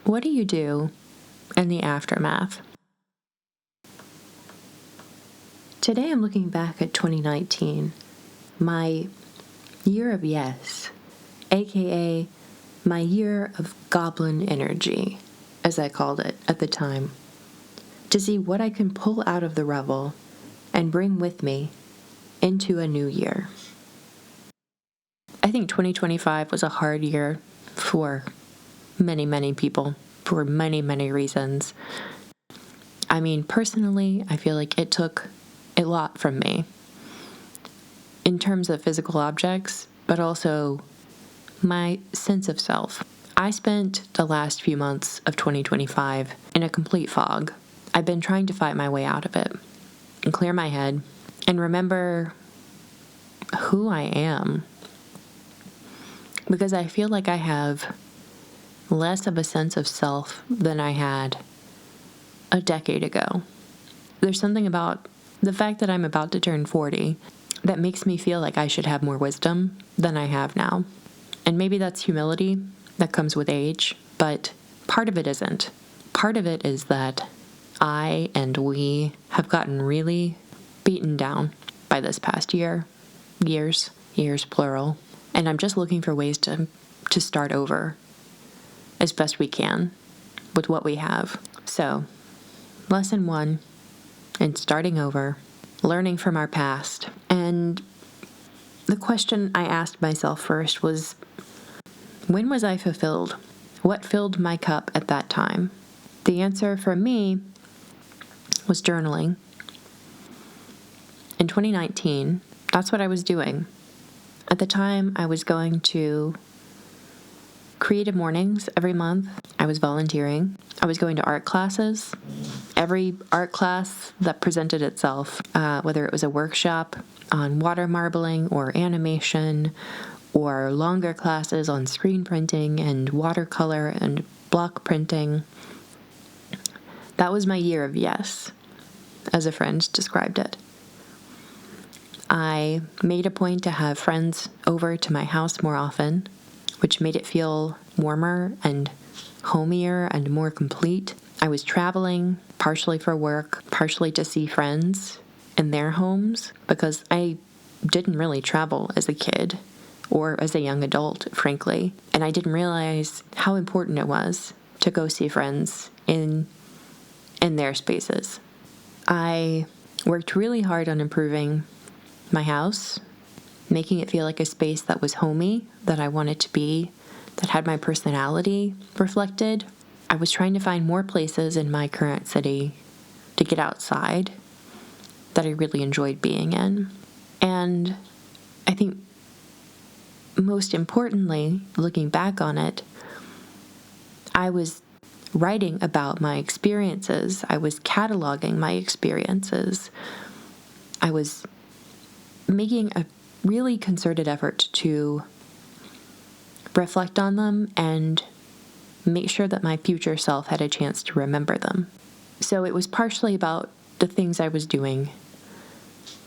What do you do in the aftermath? Today I'm looking back at 2019, my year of yes, aka my year of goblin energy, as I called it at the time, to see what I can pull out of the rubble and bring with me into a new year. I think 2025 was a hard year for many, many people for many, many reasons. I mean, personally, I feel like it took a lot from me in terms of physical objects, but also my sense of self. I spent the last few months of 2025 in a complete fog. I've been trying to fight my way out of it and clear my head and remember who I am, because I feel like I have less of a sense of self than I had a decade ago. There's something about the fact that I'm about to turn 40 that makes me feel like I should have more wisdom than I have now. And maybe that's humility that comes with age, but part of it isn't. Part of it is that I and we have gotten really beaten down by this past years plural, and I'm just looking for ways to start over as best we can with what we have. So, lesson 1 in starting over, learning from our past. And the question I asked myself first was, when was I fulfilled? What filled my cup at that time? The answer for me was journaling. In 2019, that's what I was doing. At the time, I was going to creative mornings every month. I was volunteering. I was going to art classes. Every art class that presented itself, whether it was a workshop on water marbling or animation, or longer classes on screen printing and watercolor and block printing. That was my year of yes, as a friend described it. I made a point to have friends over to my house more often, which made it feel warmer and homier and more complete. I was traveling, partially for work, partially to see friends in their homes, because I didn't really travel as a kid or as a young adult, frankly. And I didn't realize how important it was to go see friends in their spaces. I worked really hard on improving my house, making it feel like a space that was homey, that I wanted to be, that had my personality reflected. I was trying to find more places in my current city to get outside that I really enjoyed being in. And I think most importantly, looking back on it, I was writing about my experiences. I was cataloging my experiences. I was making a really concerted effort to reflect on them and make sure that my future self had a chance to remember them. So it was partially about the things I was doing,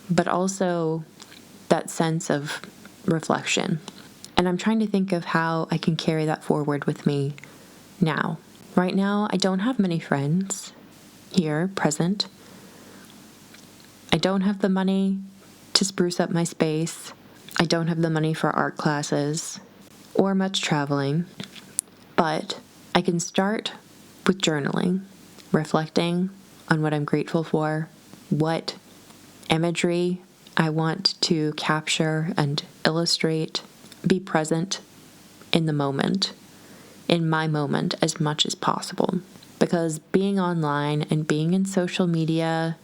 but also that sense of reflection. And I'm trying to think of how I can carry that forward with me now. Right now, I don't have many friends here present. I don't have the money to spruce up my space. I don't have the money for art classes or much traveling, but I can start with journaling, reflecting on what I'm grateful for, what imagery I want to capture and illustrate, be present in the moment, in my moment as much as possible. Because being online and being in social media,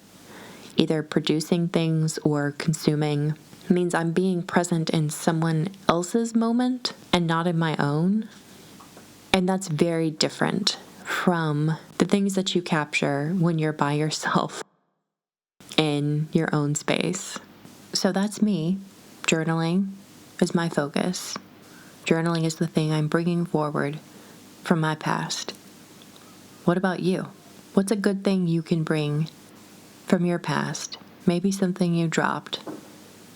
either producing things or consuming, means I'm being present in someone else's moment and not in my own. And that's very different from the things that you capture when you're by yourself in your own space. So that's me. Journaling is my focus. Journaling is the thing I'm bringing forward from my past. What about you? What's a good thing you can bring from your past? Maybe something you dropped.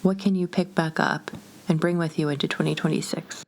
What can you pick back up and bring with you into 2026?